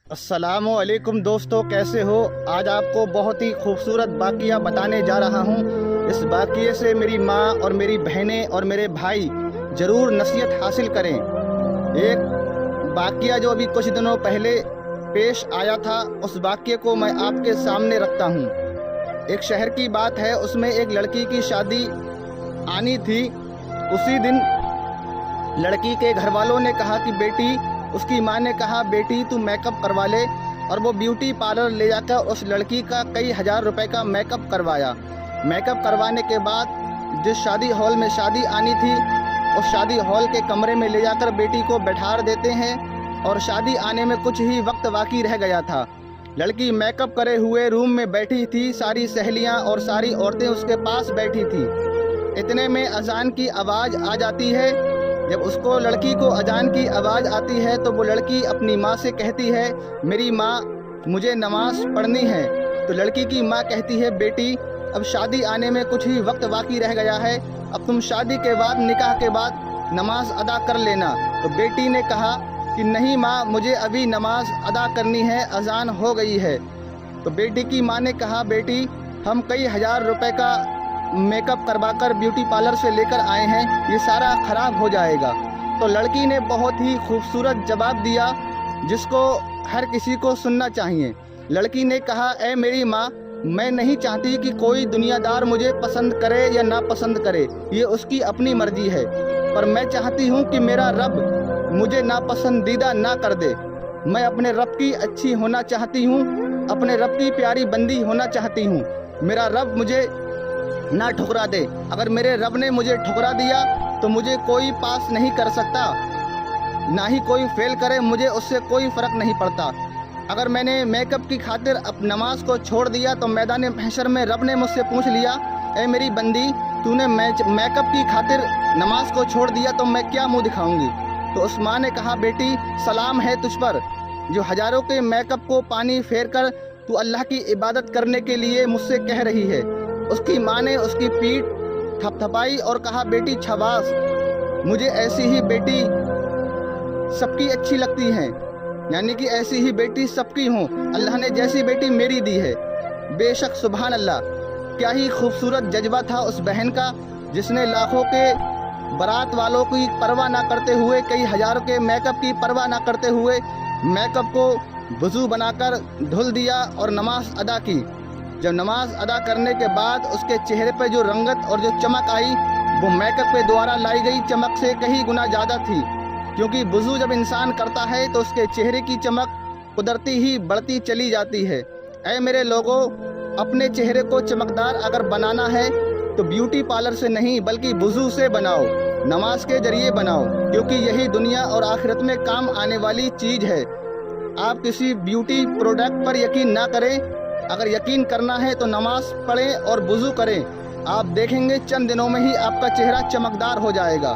अस्सलामु अलैकुम दोस्तों, कैसे हो। आज आपको बहुत ही खूबसूरत वाक़या बताने जा रहा हूँ। इस वाक़ये से मेरी माँ और मेरी बहनें और मेरे भाई ज़रूर नसीहत हासिल करें। एक वाक़या जो अभी कुछ दिनों पहले पेश आया था, उस वाक़ये को मैं आपके सामने रखता हूँ। एक शहर की बात है, उसमें एक लड़की की शादी आनी थी। उसी दिन लड़की के घर वालों ने कहा कि बेटी, उसकी माँ ने कहा बेटी तू मेकअप करवा ले, और वो ब्यूटी पार्लर ले जाकर उस लड़की का कई हज़ार रुपए का मेकअप करवाया। मेकअप करवाने के बाद जिस शादी हॉल में शादी आनी थी, उस शादी हॉल के कमरे में ले जाकर बेटी को बैठा देते हैं, और शादी आने में कुछ ही वक्त बाकी रह गया था। लड़की मेकअप करे हुए रूम में बैठी थी, सारी सहेलियाँ और सारी औरतें उसके पास बैठी थी। इतने में अजान की आवाज़ आ जाती है। जब उसको लड़की को अजान की आवाज़ आती है तो वो लड़की अपनी माँ से कहती है, मेरी माँ मुझे नमाज पढ़नी है। तो लड़की की माँ कहती है, बेटी अब शादी आने में कुछ ही वक्त बाकी रह गया है, अब तुम शादी के बाद, निकाह के बाद नमाज अदा कर लेना। तो बेटी ने कहा कि नहीं माँ, मुझे अभी नमाज अदा करनी है, अजान हो गई है। तो बेटी की माँ ने कहा, बेटी हम कई हज़ार रुपए का मेकअप करवाकर ब्यूटी पार्लर से लेकर आए हैं, ये सारा ख़राब हो जाएगा। तो लड़की ने बहुत ही खूबसूरत जवाब दिया, जिसको हर किसी को सुनना चाहिए। लड़की ने कहा, ऐ मेरी माँ, मैं नहीं चाहती कि कोई दुनियादार मुझे पसंद करे या ना पसंद करे, ये उसकी अपनी मर्जी है, पर मैं चाहती हूँ कि मेरा रब मुझे नापसंदीदा ना कर दे। मैं अपने रब की अच्छी होना चाहती हूँ, अपने रब की प्यारी बंदी होना चाहती हूँ। मेरा रब मुझे ना ठुकरा दे। अगर मेरे रब ने मुझे ठुकरा दिया तो मुझे कोई पास नहीं कर सकता, ना ही कोई फेल करे, मुझे उससे कोई फ़र्क नहीं पड़ता। अगर मैंने मेकअप की खातिर अब नमाज को छोड़ दिया तो मैदान महशर में रब ने मुझसे पूछ लिया, ऐ मेरी बंदी, तूने मेकअप की खातिर नमाज को छोड़ दिया तो मैं क्या मुँह दिखाऊंगी। तो उस माँ ने कहा, बेटी सलाम है तुझ पर, जो हज़ारों के मेकअप को पानी फेर कर तू अल्लाह की इबादत करने के लिए मुझसे कह रही है। उसकी माँ ने उसकी पीठ थपथपाई और कहा, बेटी शाबाश, मुझे ऐसी ही बेटी सबकी अच्छी लगती हैं, यानी कि ऐसी ही बेटी सबकी हों। अल्लाह ने जैसी बेटी मेरी दी है। बेशक सुभान अल्लाह, क्या ही खूबसूरत जज्बा था उस बहन का, जिसने लाखों के बारात वालों की परवाह ना करते हुए, कई हज़ारों के मेकअप की परवाह ना करते हुए मेकअप को वज़ू बनाकर धुल दिया और नमाज अदा की। जब नमाज अदा करने के बाद उसके चेहरे पर जो रंगत और जो चमक आई, वो मेकअप के द्वारा लाई गई चमक से कहीं गुना ज़्यादा थी, क्योंकि वज़ू जब इंसान करता है तो उसके चेहरे की चमक कुदरती ही बढ़ती चली जाती है। ऐ मेरे लोगों, अपने चेहरे को चमकदार अगर बनाना है तो ब्यूटी पार्लर से नहीं बल्कि वज़ू से बनाओ, नमाज के ज़रिए बनाओ, क्योंकि यही दुनिया और आखिरत में काम आने वाली चीज़ है। आप किसी ब्यूटी प्रोडक्ट पर यकीन ना करें, अगर यकीन करना है तो नमाज पढ़ें और वज़ू करें। आप देखेंगे चंद दिनों में ही आपका चेहरा चमकदार हो जाएगा।